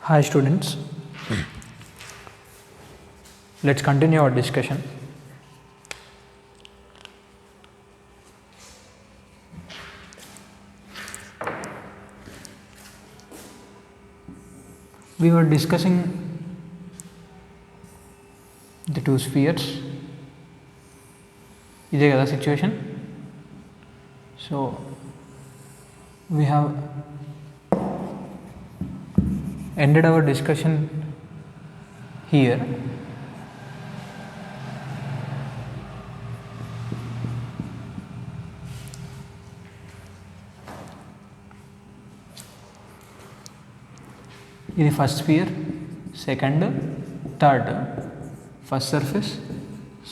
Hi students, let's continue our discussion. We were discussing the two spheres. ఇదే కదా situation. So we have ended our discussion here. ఇది first sphere, second, third, first surface,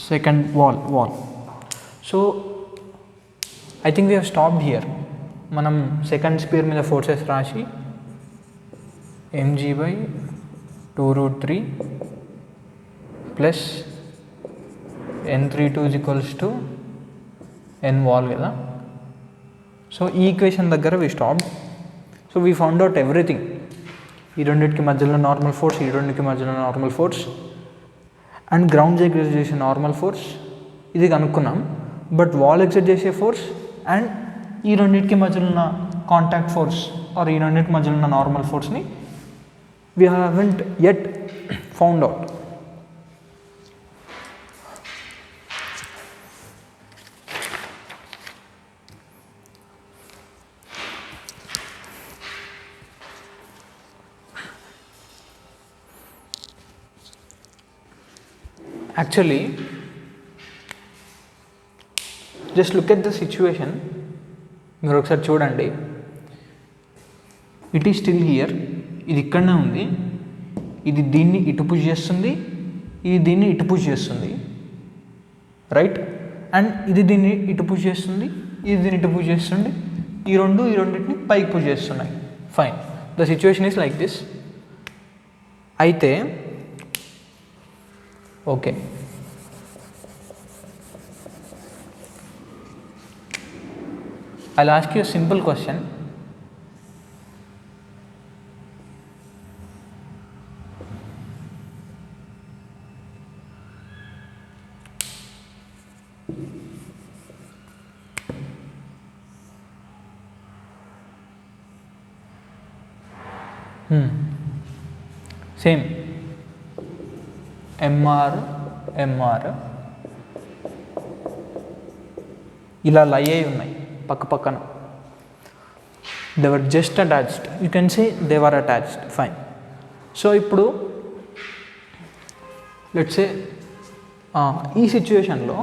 second wall. So I think we have stopped here. మనం second sphere మీద forces రాసి mg/2√3 plus n32 n wall కదా. So ఈ equation దగ్గర we stopped. So we found out everything. ఈ రెండింటికి మధ్యలో normal force, ఈ రెండింటికి మధ్యలో normal force and ground exert చేసే నార్మల్ ఫోర్స్ ఇది కనుక్కున్నాం. బట్ వాల్ ఎగ్జర్ట్ చేసే ఫోర్స్ అండ్ ఈ రెండింటికి మధ్యలో ఉన్న కాంటాక్ట్ ఫోర్స్ ఆర్ ఈ రెండింటికి మధ్యలో ఉన్న normal ఫోర్స్ని we haven't yet found out. Actually, just look at the situation. మీరు ఒకసారి చూడండి. It is still here. ఇది ఇక్కడనే ఉంది. ఇది దీన్ని ఇటు పుష్ చేస్తుంది, ఇది దీన్ని ఇటు పుష్ చేస్తుంది, రైట్? అండ్ ఇది దీన్ని ఇటు పుష్ చేస్తుంది, ఇది దీన్ని ఇటు పుష్ చేస్తుంది. ఈ రెండింటిని పైకి పుష్ చేస్తున్నాయి. Fine, the situation is like this. అయితే okay, I'll ask you a simple question. Same ఎంఆర్ ఇలా లై అయి ఉన్నాయి పక్క పక్కన. They were just attached. You can say they were attached. Fine. So ఇప్పుడు లెట్స్ సే ఈ సిచ్యువేషన్లో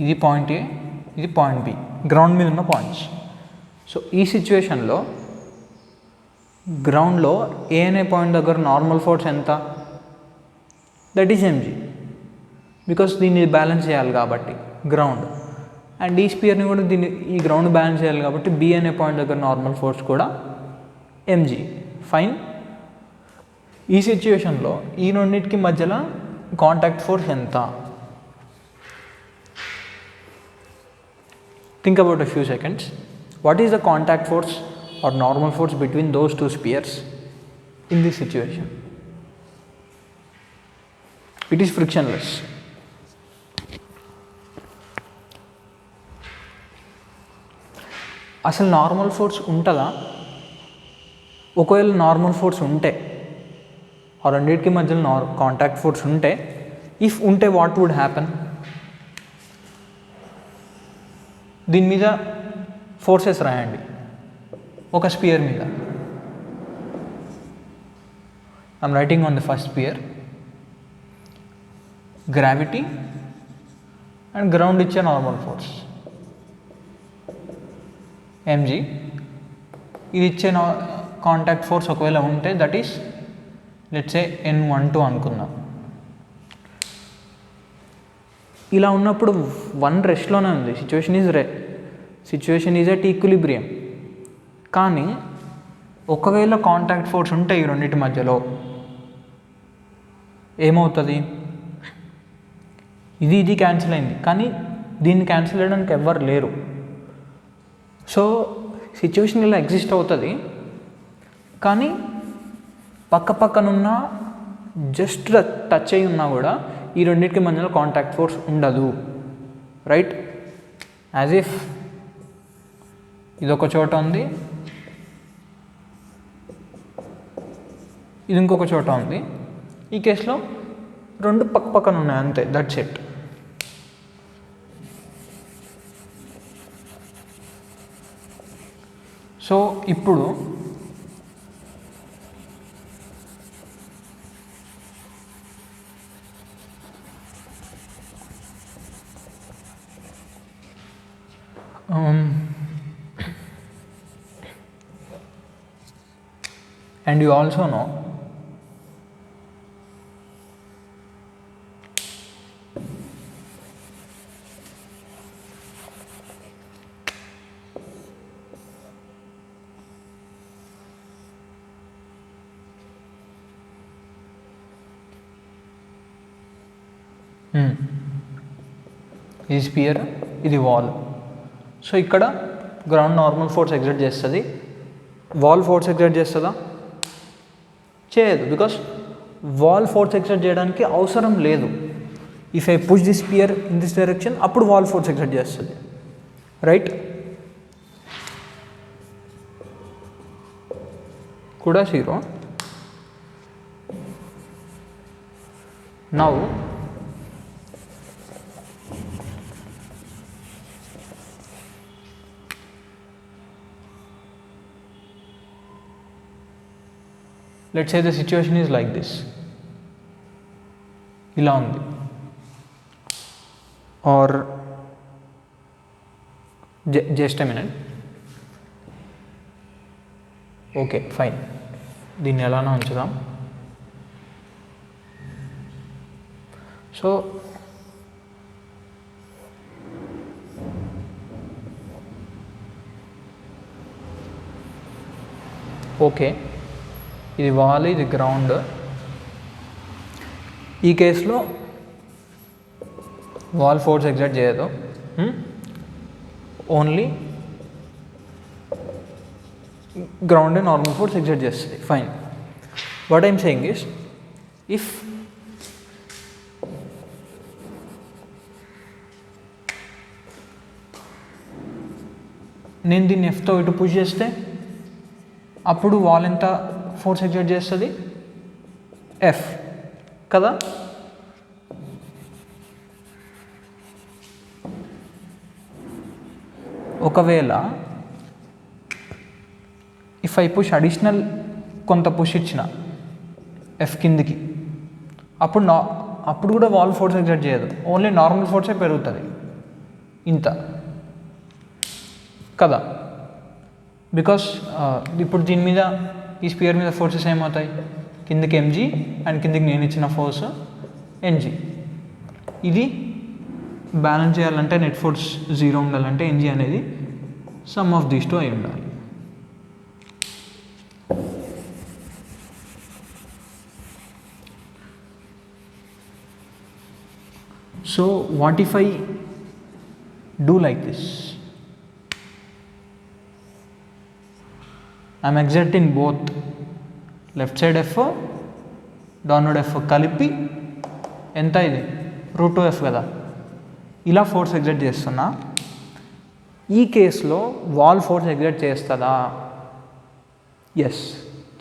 ఇది పాయింట్ ఏ, ఇది పాయింట్ బి, గ్రౌండ్ మీద ఉన్న పాయింట్స్. సో ఈ సిచ్యువేషన్లో గ్రౌండ్లో ఏ అనే పాయింట్ దగ్గర నార్మల్ ఫోర్స్ ఎంత? దట్ ఈస్ ఎంజీ, బికాస్ దీన్ని బ్యాలెన్స్ చేయాలి కాబట్టి గ్రౌండ్. అండ్ ఈ స్పియర్ని కూడా ఈ గ్రౌండ్ బ్యాలెన్స్ చేయాలి కాబట్టి బి అనే పాయింట్ దగ్గర నార్మల్ ఫోర్స్ కూడా ఎంజీ. ఫైన్. ఈ సిచ్యువేషన్లో ఈ రెండింటికి మధ్యలో కాంటాక్ట్ ఫోర్స్ ఎంత? Think about a few seconds. What is the contact force or normal force between those two spheres in this situation? It is frictionless. అసలు నార్మల్ ఫోర్స్ ఉంటుందా? ఒకవేళ నార్మల్ ఫోర్స్ ఉంటే ఆ రెండింటికి మధ్యలో కాంటాక్ట్ ఫోర్స్ ఉంటే, if ఉంటే వాట్ వుడ్ హ్యాపన్? దీని మీద ఫోర్సెస్ రాయండి ఒక స్పియర్ మీద. I'm writing on the first sphere. Gravity and ground ఇచ్చే నార్మల్ ఫోర్స్ ఎంజీ. ఇది ఇచ్చే కాంటాక్ట్ ఫోర్స్ ఒకవేళ ఉంటే that is let's say n12 అనుకుందాం. ఇలా ఉన్నప్పుడు వన్ రెస్ట్లోనే ఉంది. Situation is at equilibrium. కానీ ఒకవేళ కాంటాక్ట్ ఫోర్స్ ఉంటే ఈ రెండింటి మధ్యలో ఏమవుతుంది? ఇది క్యాన్సిల్ అయింది, కానీ దీన్ని క్యాన్సిల్ చేయడానికి ఎవ్వరు లేరు. సో సిచ్యువేషన్ ఇలా ఎగ్జిస్ట్ అవుతుంది, కానీ పక్క పక్కనున్న జస్ట్ టచ్ అయి ఉన్నా కూడా ఈ రెండింటికి మధ్యలో కాంటాక్ట్ ఫోర్స్ ఉండదు, రైట్? యాజ్ ఇఫ్ ఇదొక చోట ఉంది, ఇది ఇంకొక చోట ఉంది. ఈ కేసులో రెండు పక్క పక్కన ఉన్నాయి అంతే, దట్స్ ఇట్. సో ఇప్పుడు and you also know ఇది స్పియర్, ఇది వాల్. సో ఇక్కడ గ్రౌండ్ నార్మల్ ఫోర్స్ ఎగ్జర్ట్ చేస్తుంది, వాల్ ఫోర్స్ ఎగ్జర్ట్ చేస్తుందా? చేయదు, బికాస్ వాల్ ఫోర్స్ ఎగ్జర్ట్ చేయడానికి అవసరం లేదు. If I push the spear in this direction, అప్పుడు వాల్ ఫోర్స్ ఎగ్జర్ట్ చేస్తుంది, రైట్? కూడా 0. Now let's say the situation is like this, ఇలా ఉంది, or just a minute, okay fine, దీన్ని ఎలానో ఉంచుదాం. సో ఓకే, ఇది వాల్, ఇది గ్రౌండ్. ఈ కేసులో వాల్ ఫోర్స్ ఎగ్జర్ట్ చేయదు, only ground normal force exert చేస్తుంది, fine. What I'm saying is, if నేను దీన్ని ఎఫ్తో ఇటు పుష్ చేస్తే అప్పుడు వాల్ ఎంత ఫోర్స్ ఎగ్జర్ట్ చేస్తుంది? ఎఫ్ కదా. ఒకవేళ ఇఫ్ ఐ పుష్ అడిషనల్ కొంత పుష్ ఇచ్చిన ఎఫ్ కిందికి, అప్పుడు కూడా వాల్ ఫోర్స్ ఎగ్జర్ట్ చేయదు, ఓన్లీ నార్మల్ ఫోర్సే పెరుగుతుంది ఇంత కదా. బికాస్ ఇప్పుడు దీని మీద, ఈ స్పియర్ మీద ఫోర్సెస్ ఏమవుతాయి? కిందకి ఎంజీ అండ్ కిందకి నేను ఇచ్చిన ఫోర్స్ ఎన్జీ. ఇది బ్యాలెన్స్ చేయాలంటే, నెట్ ఫోర్స్ 0 ఉండాలంటే ఎన్జీ అనేది సమ్ ఆఫ్ దీస్ 2 అయి ఉండాలి. So what if I do like this? I'm exerting both left side F, downward F కలిపి ఎంత, ఇది √2f కదా. ఇలా ఫోర్స్ ఎగ్జర్ట్ చేస్తున్నా. ఈ కేసులో వాల్ ఫోర్స్ ఎగ్జర్ట్ చేస్తుందా? ఎస్,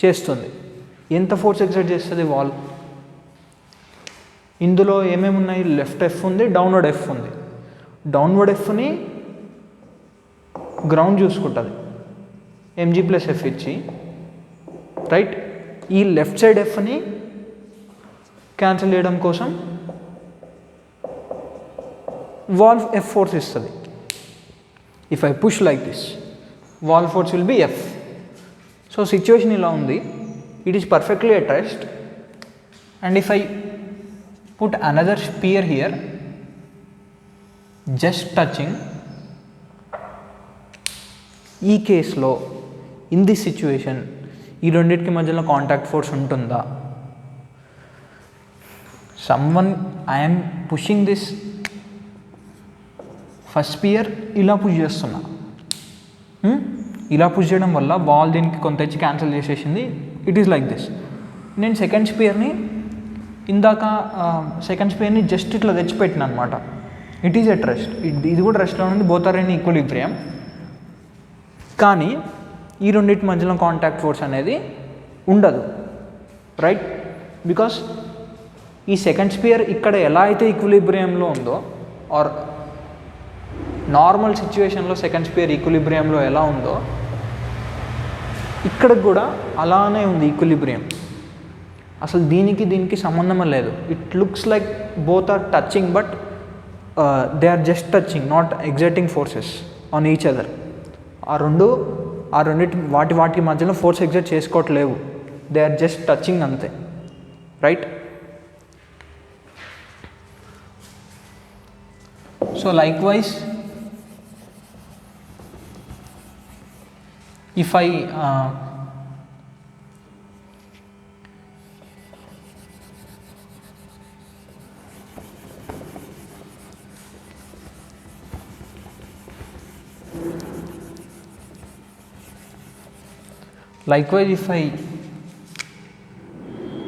చేస్తుంది. ఎంత ఫోర్స్ ఎగ్జర్ట్ చేస్తుంది వాల్? ఇందులో ఏమేమి ఉన్నాయి? లెఫ్ట్ ఎఫ్ ఉంది, డౌన్వర్డ్ ఎఫ్ ఉంది. డౌన్వర్డ్ ఎఫ్ని గ్రౌండ్ చూసుకుంటుంది ఎంజీ ప్లస్ ఎఫ్ ఇచ్చి, రైట్? ఈ లెఫ్ట్ సైడ్ ఎఫ్ని క్యాన్సిల్ చేయడం కోసం వాల్ ఎఫ్ ఫోర్స్ ఇస్తుంది. If I push like this, wall force will be F. So situation ఇలా ఉంది, it is perfectly at rest. And if I put another spear here, just touching, ఈ కేసులో in this situation ఈ రెండింటికి మధ్యలో contact force ఉంటుందా? Someone, I'm pushing this first sphere, ఇలా push చేస్తున్నా, ఇలా పుష్ చేయడం వల్ల వాల్ దీనికి కొంత ఇచ్చి క్యాన్సిల్ చేసేసింది. It is like this. నేను సెకండ్ స్పియర్ని ఇందాక సెకండ్ స్పియర్ని జస్ట్ ఇట్లా తెచ్చిపెట్టిన అనమాట. It is at rest. ఇది కూడా రెస్ట్లో ఉంది. Both are in equilibrium. కానీ ఈ రెండింటి మధ్యలో కాంటాక్ట్ ఫోర్స్ అనేది ఉండదు, రైట్? బికాస్ ఈ సెకండ్ స్పియర్ ఇక్కడ ఎలా అయితే ఈక్విలిబ్రియంలో ఉందో, ఆర్ నార్మల్ సిచ్యువేషన్లో సెకండ్ స్పియర్ ఈక్విలిబ్రియంలో ఎలా ఉందో, ఇక్కడ కూడా అలానే ఉంది ఈక్విలిబ్రియం. అసలు దీనికి సంబంధమే లేదు. It looks like both are touching, but they are just touching, not exerting forces on each other. ఆ రెండింటి వాటి మధ్యలో ఫోర్స్ ఎగ్జర్ట్ చేసుకోవట్లేవు. దే ఆర్ జస్ట్ టచింగ్ అంతే, right? So likewise, if I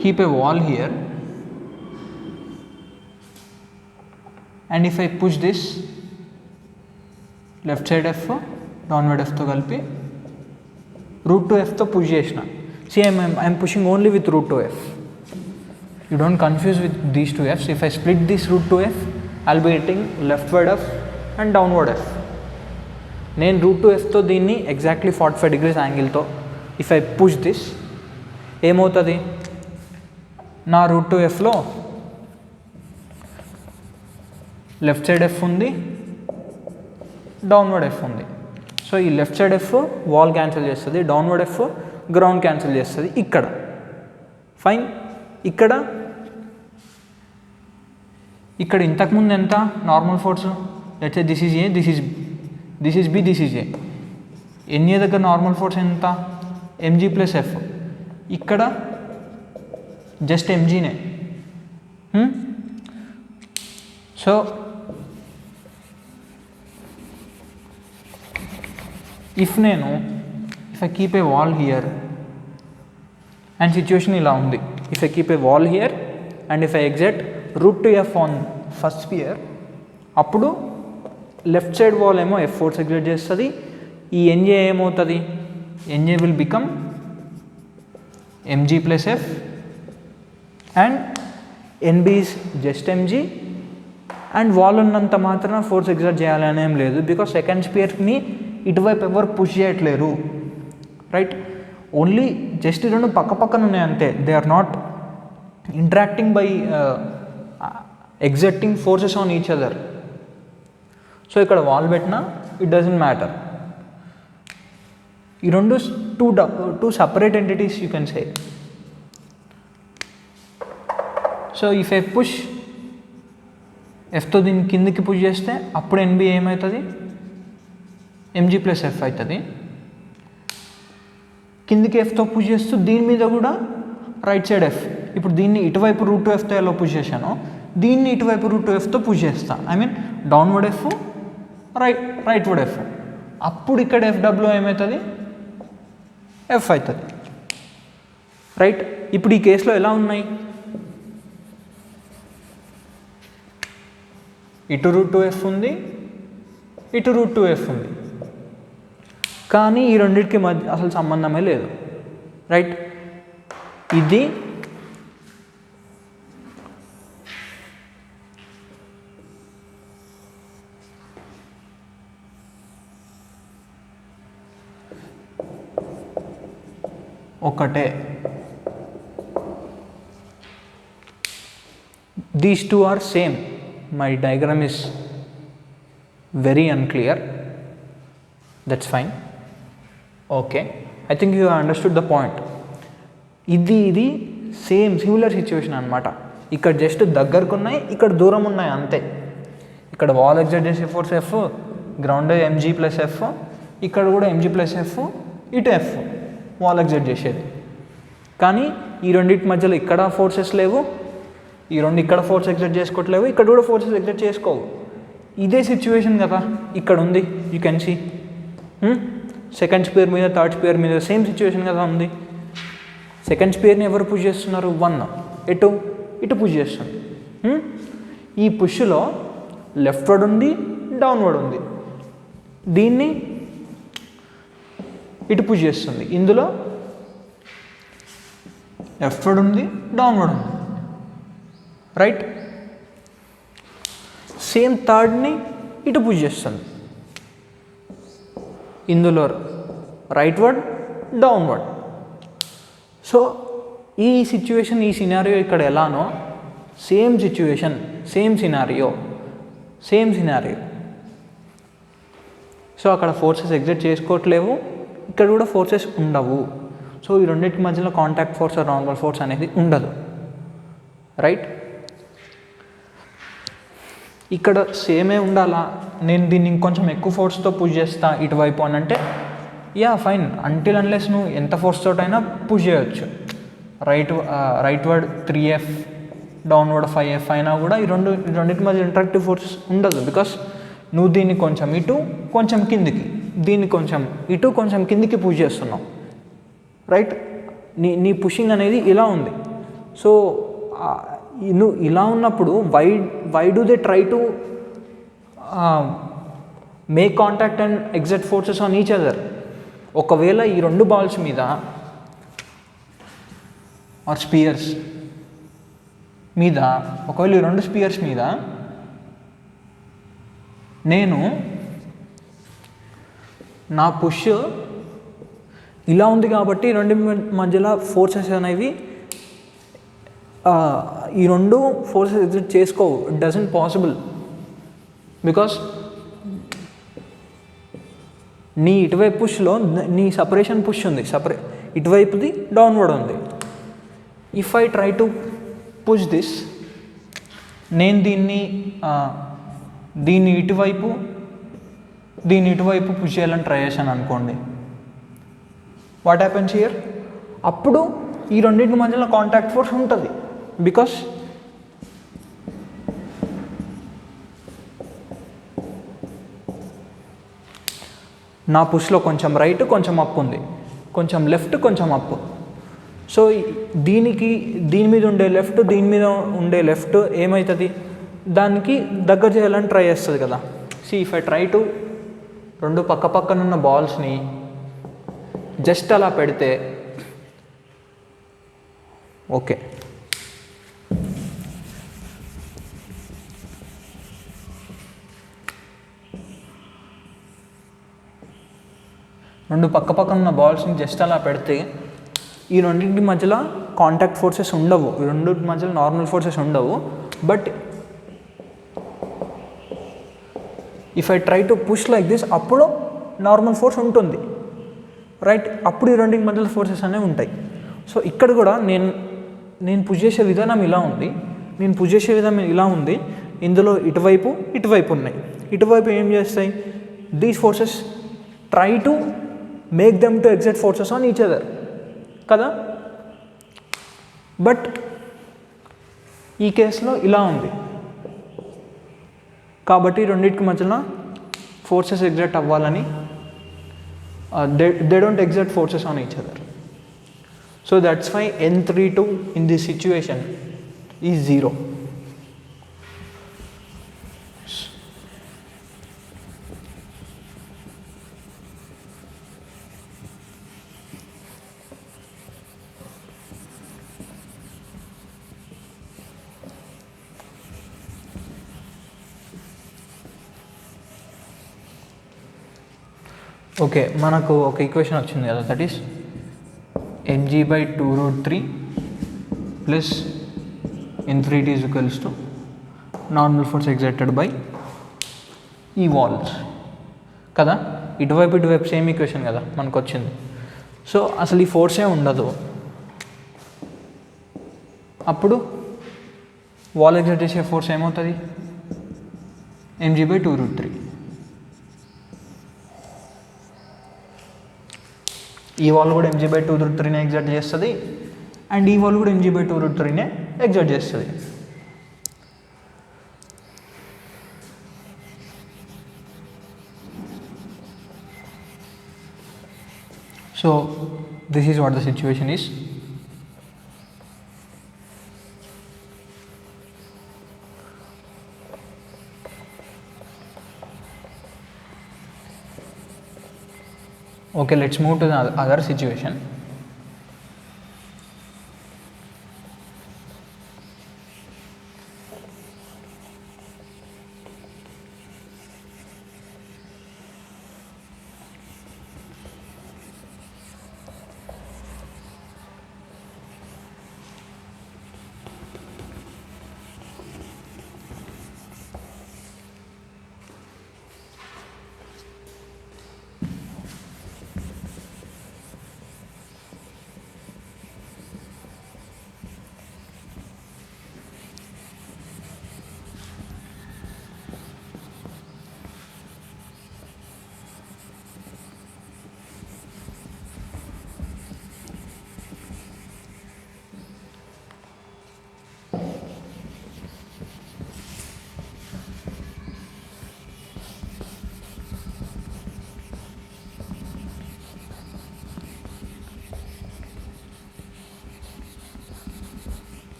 keep a wall here and if I push this left side F downward F తో కలిపి √2F తో push చేసిన. See, I'm pushing only with √2F. You don't confuse with these two F's. If I split this √2F, I'll be hitting leftward F and downward F. నేను √2F తో దీన్ని exactly 45 degrees యాంగిల్తో if I push this, ఏమవుతుంది? నా √2Fలో left side F ఉంది, downward F ఉంది. సో ఈ left side F wall cancel చేస్తుంది, డౌన్వర్డ్ F గ్రౌండ్ క్యాన్సిల్ చేస్తుంది. ఇక్కడ ఫైన్. ఇక్కడ ఇంతకుముందు ఎంత normal force? Let's say this is A, this is B, this is A. N A దగ్గర నార్మల్ ఫోర్స్ ఎంత? mg plus F. ఇక్కడ జస్ట్ mgనే. So if I keep a wall here and situation ఇలా ఉంది, if I keep a wall here and if I exert √2F on first sphere, అప్పుడు left side wall ఏమో F force exert చేస్తుంది. ఈ N A ఏమవుతుంది? N A will become mg plus F and N B is just mg. And wall ఉన్నంత మాత్రాన force exert చేయాలని ఏం లేదు, బికాస్ సెకండ్ స్పియర్ని ఇటువైపు ఎవరు పుష్ చేయట్లేరు, రైట్? ఓన్లీ జస్ట్ ఈ రెండు పక్కన ఉన్నాయి అంతే. They are not interacting by exerting forces on each other. So ఇక్కడ వాల్ పెట్టినా ఇట్ డజంట్ మ్యాటర్. ఈ రెండు two separate entities you can say. So if I push Fతో దీన్ని కిందికి పుష్ చేస్తే అప్పుడు ఎన్బి ఏమవుతుంది? mg ప్లస్ F అవుతుంది. కిందికి Fతో పుష్ చేస్తూ దీని మీద కూడా రైట్ సైడ్ F. ఇప్పుడు దీన్ని ఇటువైపు √2Fతో ఎలా పుష్ చేశానో దీన్ని ఇటువైపు √2Fతో పుష్ చేస్తా. I mean downward F, రైట్వర్డ్ F. అప్పుడు ఇక్కడ FW ఏమవుతుంది? F అవుతుంది, రైట్? ఇప్పుడు ఈ కేసులో ఎలా ఉన్నాయి? ఇటు √2F ఉంది, ఇటు √2F ఉంది, కానీ ఈ రెండింటికి మధ్య అసలు సంబంధమే లేదు, రైట్? ఇది ఒకటే. These two are same. My diagram is very unclear. That's fine. Okay, I think you have understood the point. ఇది సేమ్ సిమిలర్ సిచ్యువేషన్ అనమాట. ఇక్కడ జస్ట్ దగ్గరకు ఉన్నాయి, ఇక్కడ దూరం ఉన్నాయి అంతే. ఇక్కడ వాల్ ఎగ్జర్ట్ చేసే force F, ground mg plus F, ఇక్కడ కూడా mg ప్లస్ F, ఇటు F వాల్ ఎగ్జర్ట్ చేసేది. కానీ ఈ రెండింటి మధ్యలో ఇక్కడ ఫోర్సెస్ లేవు, ఈ రెండు ఇక్కడ ఫోర్స్ ఎగ్జర్ట్ చేసుకోవట్లేవు, ఇక్కడ కూడా ఫోర్సెస్ ఎగ్జర్ట్ చేసుకోవు. ఇదే సిచ్యువేషన్ కదా ఇక్కడ ఉంది, you can see. Second sphere మీద, థర్డ్ స్పియర్ మీద సేమ్ సిచ్యువేషన్ కదా ఉంది. సెకండ్ స్పియర్ని ఎవరు పుష్ చేస్తున్నారు? 1 ఇటు పుష్ చేస్తుంది. ఈ పుష్లో లెఫ్ట్ వర్డ్ ఉంది, డౌన్వర్డ్ ఉంది. దీన్ని ఇటు పుష్ చేస్తుంది. ఇందులో లెఫ్ట్ వర్డ్ ఉంది, డౌన్వర్డ్ ఉంది, రైట్. సేమ్ థర్డ్ని ఇటు పుష్ చేస్తుంది. ఇందులో రైట్ వర్డ్, డౌన్వర్డ్. సో ఈ సిచ్యువేషన్, ఈ సినారియో ఇక్కడ ఎలానో same situation, same scenario. So అక్కడ ఫోర్సెస్ ఎగ్జిట్ చేసుకోవట్లేవు, ఇక్కడ కూడా ఫోర్సెస్ ఉండవు. సో ఈ రెండింటి మధ్యలో కాంటాక్ట్ ఫోర్స్, నార్మల్ ఫోర్స్ అనేది ఉండదు, రైట్. ఇక్కడ సేమే ఉండాలా, నేను దీన్ని ఇంకొంచెం ఎక్కువ ఫోర్స్తో పుష్ చేస్తా ఇటువైపు అని అంటే యా ఫైన్, అంటిల్ అన్లెస్ నువ్వు ఎంత ఫోర్స్ తోటైనా పుష్ చేయొచ్చు. Right word 3F, downward 5F అయినా కూడా ఈ రెండింటి మధ్య ఇంటరాక్టివ్ ఫోర్స్ ఉండదు. బికాస్ నువ్వు దీన్ని కొంచెం ఇటు, కొంచెం కిందికి, దీన్ని కొంచెం ఇటు, కొంచెం కిందికి పుష్ చేస్తున్నావు, రైట్. నీ పుషింగ్ అనేది ఇలా ఉంది. సో నువ్వు ఇలా ఉన్నప్పుడు why do they try to make contact and exert forces on each other? ఒకవేళ ఈ రెండు బాల్స్ మీద ఆర్ స్పియర్స్ మీద, ఒకవేళ ఈ రెండు స్పియర్స్ మీద నేను నా పుష్ ఇలా ఉంది కాబట్టి రెండు మధ్యలో ఫోర్సెస్ అనేవి ఈ రెండు ఫోర్సెస్ ఎగ్జిట్ చేసుకోవు. It doesn't possible. బికాస్ నీ ఇటువైపు పుష్లో నీ సపరేషన్ పుష్ ఉంది, ఇటువైపుది డౌన్వర్డ్ ఉంది. If I try to push this, నేను దీన్ని ఇటువైపు పుష్ చేయాలని ట్రై చేశాను అనుకోండి, వాట్ హ్యాపెన్స్ హియర్? అప్పుడు ఈ రెండింటి మధ్యలో కాంటాక్ట్ ఫోర్స్ ఉంటుంది. బికాస్ నా పుష్లో కొంచెం రైట్, కొంచెం అప్ ఉంది, కొంచెం లెఫ్ట్, కొంచెం అప్. సో దీని మీద ఉండే లెఫ్ట్, దీని మీద ఉండే లెఫ్ట్ ఏమవుతుంది? దానికి దగ్గర చేయాలని ట్రై చేస్తుంది కదా. ఇఫ్ ఐ ట్రై టు రెండు పక్క పక్కనున్న బాల్స్ని జస్ట్ అలా పెడితే ఓకే, రెండు పక్క పక్కన ఉన్న బాల్స్ని జస్ట్ అలా పెడితే ఈ రెండింటి మధ్యలో కాంటాక్ట్ ఫోర్సెస్ ఉండవు, ఈ రెండింటి మధ్యలో నార్మల్ ఫోర్సెస్ ఉండవు. But if I try to push like this, అప్పుడు నార్మల్ ఫోర్స్ ఉంటుంది, రైట్. అప్పుడు ఈ రెండింటి మధ్యలో ఫోర్సెస్ అనేవి ఉంటాయి. సో ఇక్కడ కూడా నేను పుష్ చేసే విధానం ఇలా ఉంది, ఇలా ఉంది. ఇందులో ఇటువైపు ఉన్నాయి. ఇటువైపు ఏం చేస్తాయి? These forces try to make them to exit forces on each other కదా. బట్ ఈ కేసులో ఇలా ఉంది కాబట్టి రెండింటికి మధ్యలో ఫోర్సెస్ ఎగ్జిట్ అవ్వాలని they don't exert forces on each other. So that's why N32 in this situation is 0. Okay, మనకు ఒక ఈక్వేషన్ వచ్చింది కదా, that is mg/2√3 plus N3T is equals to normal force exerted by ఈ walls కదా. ఇటువైపు same equation కదా మనకు వచ్చింది. సో అసలు ఈ ఫోర్సే ఉండదు. అప్పుడు వాల్ ఎగ్జర్ట్ చేసే ఫోర్స్ ఏమవుతుంది? mg/2√3. ఈ వాల్ కూడా mg/2√3నే ఎగ్జర్ట్ చేస్తుంది, అండ్ ఈ వాల్ కూడా mg/2√3నే ఎగ్జర్ట్ చేస్తుంది. So this is what the situation is. Okay, let's move to the other situation.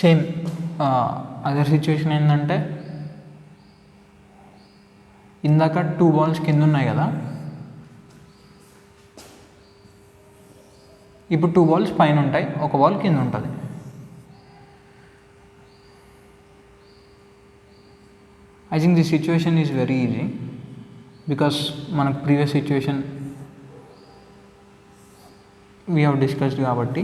Same other situation ఏంటంటే ఇందాక 2 balls కింద ఉన్నాయి కదా, ఇప్పుడు 2 balls పైన ఉంటాయి, ఒక బాల్ కింద ఉంటుంది. I think this situation is very easy because మనకు previous situation we have discussed కాబట్టి.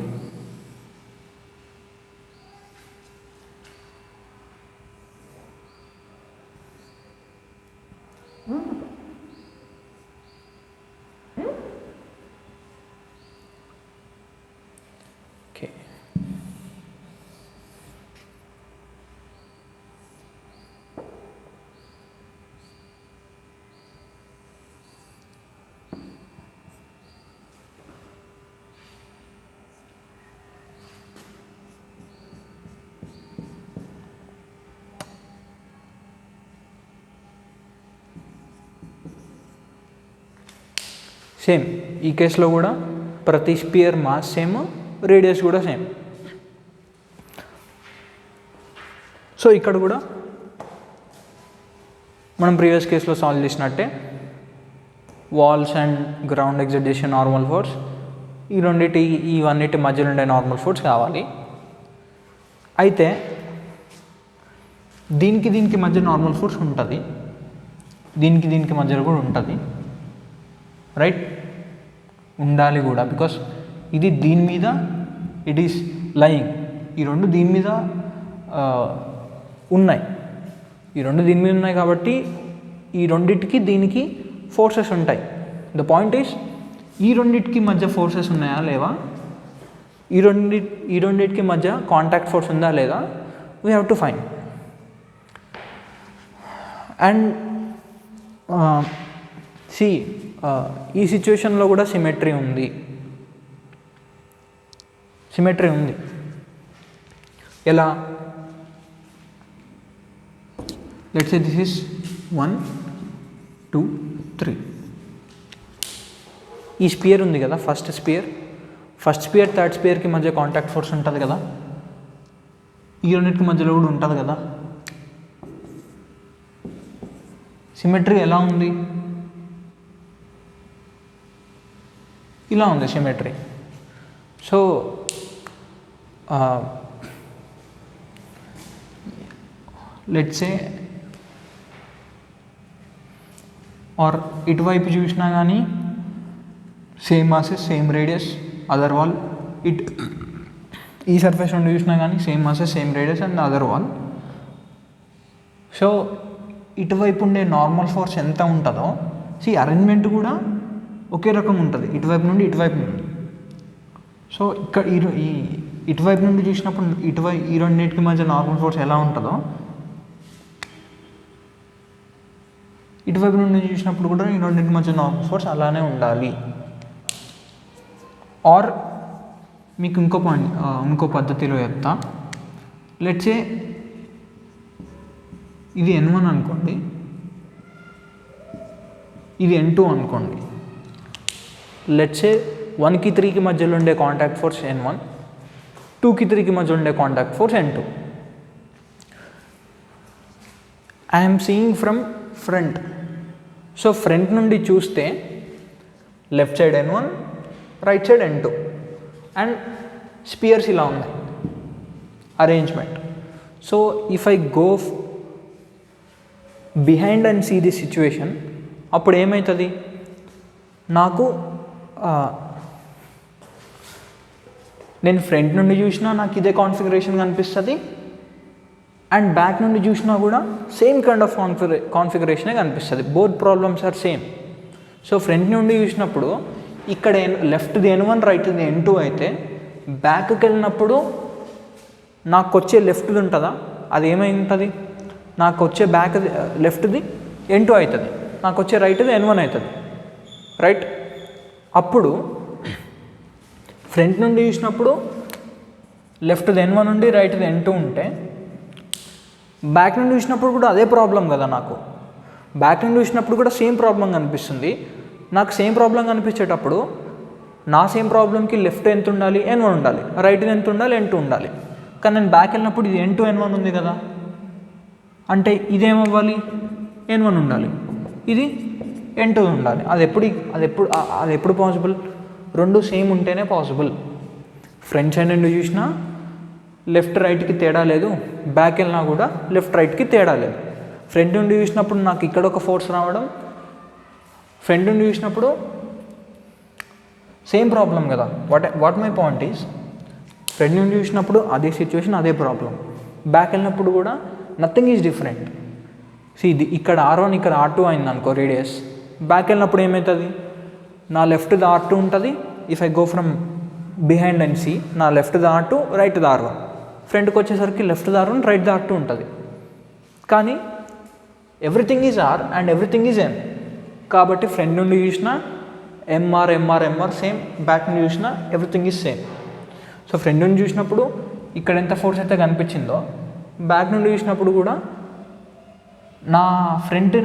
Okay. సేమ్ ఈ కేసులో కూడా ప్రతి స్పియర్ మాస్ సేమ్, రేడియస్ కూడా సేమ్. సో ఇక్కడ కూడా మనం ప్రీవియస్ కేసులో సాల్వ్ చేసినట్టే వాల్స్ అండ్ గ్రౌండ్ ఎగ్జర్ట్ చేసే నార్మల్ ఫోర్స్, ఇవన్నిటి మధ్యలో ఉండే నార్మల్ ఫోర్స్ కావాలి. అయితే దీనికి మధ్య నార్మల్ ఫోర్స్ ఉంటుంది, దీనికి మధ్యలో కూడా ఉంటుంది, రైట్? ఉండాలి కూడా, బికాస్ ఇది దీని మీద ఇట్ ఈస్ లయింగ్, ఈ రెండు దీని మీద ఉన్నాయి, కాబట్టి ఈ రెండిటికి దీనికి ఫోర్సెస్ ఉంటాయి. ద పాయింట్ ఈస్ ఈ రెండిటికి మధ్య ఫోర్సెస్ ఉన్నాయా లేవా, ఈ రెండిటికి మధ్య కాంటాక్ట్ ఫోర్స్ ఉందా లేదా, we have to find. And see ఈ సిచ్యువేషన్లో కూడా సిమెట్రీ ఉంది. ఎలా? Let's say this is 1 2 3. ఈ స్పియర్ ఉంది కదా, ఫస్ట్ స్పియర్ థర్డ్ స్పియర్కి మధ్య కాంటాక్ట్ ఫోర్స్ ఉంటుంది కదా, ఈ రెండింటికి మధ్యలో కూడా ఉంటుంది కదా. సిమెట్రీ ఎలా ఉంది? ఇలా ఉంది symmetry. So let's say or ఇటువైపు చూసినా కానీ same masses same radius, other wall ఈ సర్ఫేస్ నుండి చూసినా కానీ same masses same radius and other wall. So ఇటువైపు ఉండే నార్మల్ ఫోర్స్ ఎంత ఉంటుందో, అరేంజ్మెంట్ కూడా ఒకే రకం ఉంటుంది ఇటువైపు నుండి ఇటువైపు నుండి. సో ఇక్కడ ఈ ఇటువైపు నుండి చూసినప్పుడు ఈ రెండింటికి మధ్య నార్మల్ ఫోర్స్ ఎలా ఉంటుందో, ఇటువైపు నుండి చూసినప్పుడు కూడా ఈ రెండింటికి మధ్య నార్మల్ ఫోర్స్ అలానే ఉండాలి. ఆర్ మీకు ఇంకో పద్ధతిలో చెప్తా. లెట్స్ సే ఇది N1 అనుకోండి, ఇది N2 అనుకోండి. లెట్స్ సే 1కి 3కి మధ్యలో ఉండే కాంటాక్ట్ ఫోర్స్ N1, 2కి 3కి మధ్యలో ఉండే contact force N2. I'm seeing from front. So front నుండి చూస్తే left side N1, right side N2 and spheres ఇలా ఉన్నాయి arrangement. So if I go behind and see the situation, అప్పుడు ఏమవుతుంది, నాకు నేను ఫ్రంట్ నుండి చూసినా నాకు ఇదే కాన్ఫిగరేషన్ కనిపిస్తుంది, అండ్ బ్యాక్ నుండి చూసినా కూడా సేమ్ కైండ్ ఆఫ్ కాన్ఫిగరేషనే కనిపిస్తుంది. Both problems are same. So front నుండి చూసినప్పుడు ఇక్కడ లెఫ్ట్ది N1, రైట్ది N2 అయితే బ్యాక్కి వెళ్ళినప్పుడు నాకు వచ్చే లెఫ్ట్ది ఉంటుందా, అది ఏమై ఉంటుంది, నాకు వచ్చే బ్యాక్ లెఫ్ట్ది N2 అవుతుంది, నాకు వచ్చే రైట్ది N1 అవుతుంది, రైట్. అప్పుడు ఫ్రంట్ నుండి చూసినప్పుడు లెఫ్ట్ది N1 ఉండి రైట్ది N2 ఉంటే బ్యాక్ నుండి చూసినప్పుడు కూడా అదే ప్రాబ్లం కదా, నాకు బ్యాక్ నుండి చూసినప్పుడు కూడా సేమ్ ప్రాబ్లం కనిపిస్తుంది. నాకు సేమ్ ప్రాబ్లం కనిపించేటప్పుడు నా సేమ్ ప్రాబ్లంకి లెఫ్ట్ ఎంత ఉండాలి, N1 ఉండాలి, రైట్ ఎంత ఉండాలి, N2 ఉండాలి. కానీ నేను బ్యాక్ వెళ్ళినప్పుడు ఇది N2 N1 ఉంది కదా, అంటే ఇదేమవ్వాలి, N1 ఉండాలి, ఇది N2 ఉండాలి. అది ఎప్పుడు పాసిబుల్, రెండు సేమ్ ఉంటేనే పాసిబుల్. ఫ్రంట్ సైడ్ నుండి చూసినా లెఫ్ట్ రైట్కి తేడా లేదు, బ్యాక్ వెళ్ళినా కూడా లెఫ్ట్ రైట్కి తేడా లేదు. ఫ్రంట్ నుండి చూసినప్పుడు నాకు ఇక్కడ ఒక ఫోర్స్ రావడం, ఫ్రంట్ నుండి చూసినప్పుడు సేమ్ ప్రాబ్లం కదా. What my point is, front నుండి చూసినప్పుడు అదే సిచ్యువేషన్, అదే ప్రాబ్లం, బ్యాక్ వెళ్ళినప్పుడు కూడా నథింగ్ ఈజ్ డిఫరెంట్. ఇది ఇక్కడ R1 ఇక్కడ R2 అయింది అనుకో రేడియస్, బ్యాక్ వెళ్ళినప్పుడు ఏమవుతుంది, నా లెఫ్ట్ది R2 ఉంటుంది. If I go from behind and see, నా లెఫ్ట్ది R2, రైట్ది R1. ఫ్రంట్కి వచ్చేసరికి లెఫ్ట్ది R1, రైట్ది R2 ఉంటుంది. కానీ everything is R and everything is M. కాబట్టి ఫ్రంట్ నుండి చూసినా MR సేమ్, బ్యాక్ నుండి చూసినా everything is same. So front నుండి చూసినప్పుడు ఇక్కడ ఎంత ఫోర్స్ అయితే కనిపించిందో, బ్యాక్ నుండి చూసినప్పుడు కూడా నా ఫ్రంట్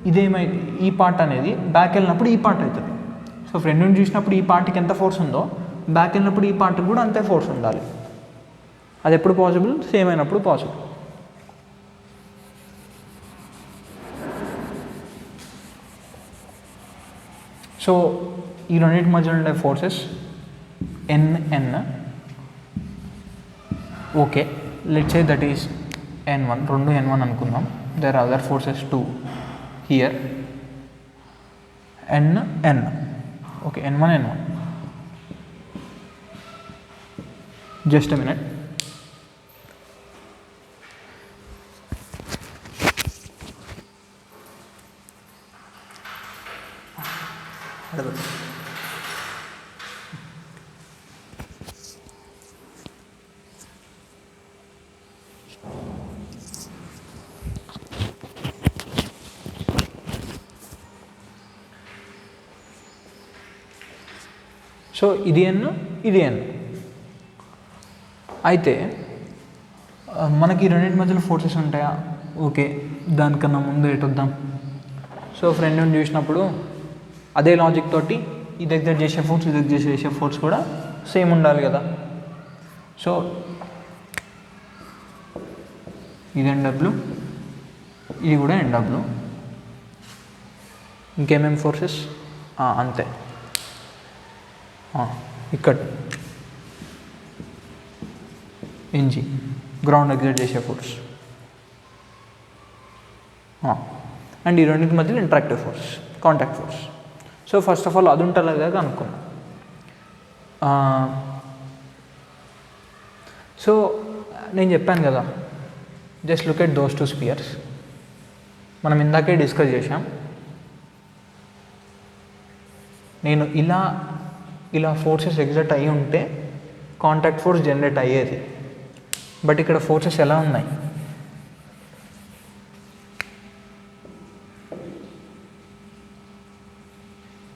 ఇదేమై ఈ పార్ట్ అనేది బ్యాక్ వెళ్ళినప్పుడు ఈ పార్ట్ అవుతుంది. సో ఫ్రంట్ నుండి చూసినప్పుడు ఈ పార్ట్కి ఎంత ఫోర్స్ ఉందో, బ్యాక్ వెళ్ళినప్పుడు ఈ పార్ట్కి కూడా అంతే ఫోర్స్ ఉండాలి. అది ఎప్పుడు పాసిబుల్, సేమ్ అయినప్పుడు పాసిబుల్. సో ఈ రెండింటి మధ్యలో ఉండే forces NN. Okay, let's say that is N1, రెండు N1 అనుకుందాం. There are other forces too here, N. Okay, N1. Just a minute. So ఇది N, ఇది N. అయితే మనకి రెండింటి మధ్యలో ఫోర్సెస్ ఉంటాయా? ఓకే, దానికన్నా ముందు ఎటు వద్దాం. సో ఫ్రంట్ నుండి చూసినప్పుడు అదే లాజిక్ తోటి ఇది ఎగ్జర్ట్ చేసే ఫోర్స్, ఇది ఎగ్జర్ట్ చేసే ఫోర్స్ కూడా సేమ్ ఉండాలి కదా. సో ఇది NW, ఇది కూడా NW. ఇంకేమేమి ఫోర్సెస్ అంతే. ఇక్కడ NG, గ్రౌండ్ ఎగ్జర్ట్ చేసే ఫోర్స్. అండ్ ఈ రెండింటి మధ్యలో interactive force, contact force. So first of all అది ఉంటుంది కదా అనుకున్నాం. సో నేను చెప్పాను కదా, just look at those two spheres. మనం ఇందాకే డిస్కస్ చేసాం. నేను ఇలా ఫోర్సెస్ ఎగ్జర్ట్ అయ్యి ఉంటే కాంటాక్ట్ ఫోర్స్ జనరేట్ అయ్యేది. బట్ ఇక్కడ ఫోర్సెస్ ఎలా ఉన్నాయి,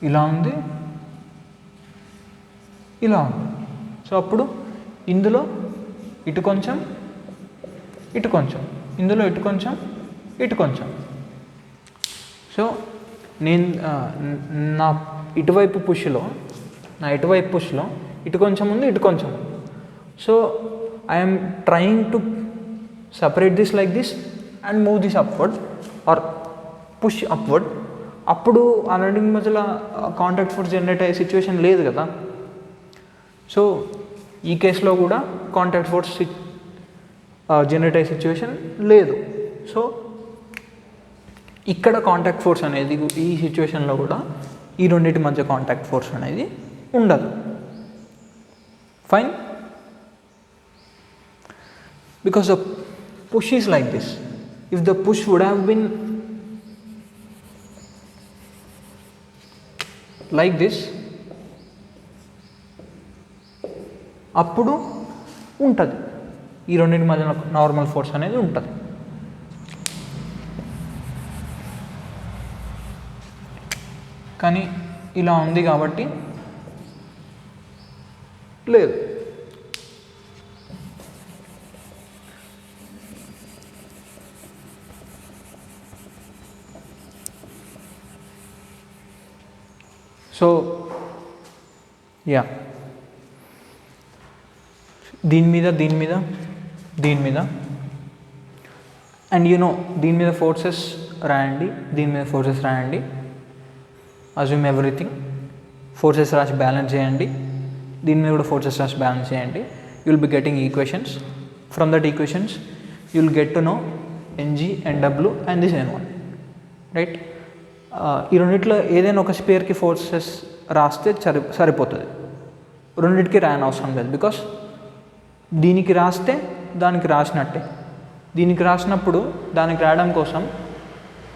ఇలా ఉంది, ఇలా ఉంది. సో అప్పుడు ఇందులో ఇటు కొంచెం, ఇటు కొంచెం, ఇందులో ఇటు కొంచెం, ఇటు కొంచెం. సో నేను నా ఇటువైపు పుష్లో ఇటు కొంచెం ఉంది, ఇటు కొంచెం. So I'm trying to separate this like this and move this upward or push upward. అప్పుడు ఆ రెండింటి మధ్యలో కాంటాక్ట్ ఫోర్స్ జనరేట్ అయ్యే సిచ్యువేషన్ లేదు కదా. సో ఈ కేసులో కూడా కాంటాక్ట్ ఫోర్స్ జనరేట్ అయ్యే సిచ్యువేషన్ లేదు. సో ఇక్కడ కాంటాక్ట్ ఫోర్స్ అనేది ఈ సిచ్యువేషన్లో కూడా ఈ రెండింటి మధ్య కాంటాక్ట్ ఫోర్స్ అనేది ఉండదు. Fine, because the push is like this. If the push would have been like this, అప్పుడు ఉంటుంది ఈ రెండింటి మధ్య నార్మల్ ఫోర్స్ అనేది ఉంటుంది. కానీ ఇలా ఉంది కాబట్టి లేదు. సో యా, దీని మీద అండ్ దీని మీద ఫోర్సెస్ రాయండి, దీని మీద ఫోర్సెస్ రాయండి. అజ్యూమ్ ఎవ్రీథింగ్, ఫోర్సెస్ రాసి బ్యాలెన్స్ చేయండి, దీని మీద కూడా ఫోర్సెస్ రాసి బ్యాలెన్స్ చేయండి. You will be getting equations. From that equations you will get to know NG, NW and this N1, right. ఈ రెండిట్లో ఏదైనా ఒక స్పేర్కి ఫోర్సెస్ రాస్తే సరిపోతుంది, రెండింటికి రాయని అవసరం లేదు. బికాస్ దీనికి రాస్తే దానికి రాసినట్టే. దీనికి రాసినప్పుడు దానికి రాయడం కోసం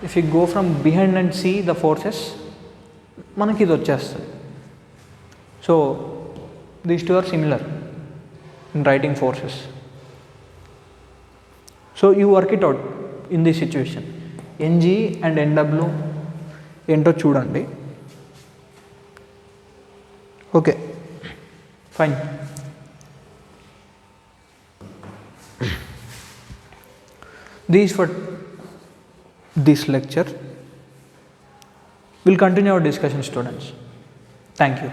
if you go from behind and see the forces, మనకి ఇది వచ్చేస్తుంది. So these two are similar in writing forces. So you work it out in this situation. NG and NW ఏంటో చూడండి. Okay, fine. These for this lecture. We'll continue our discussion, students. Thank you.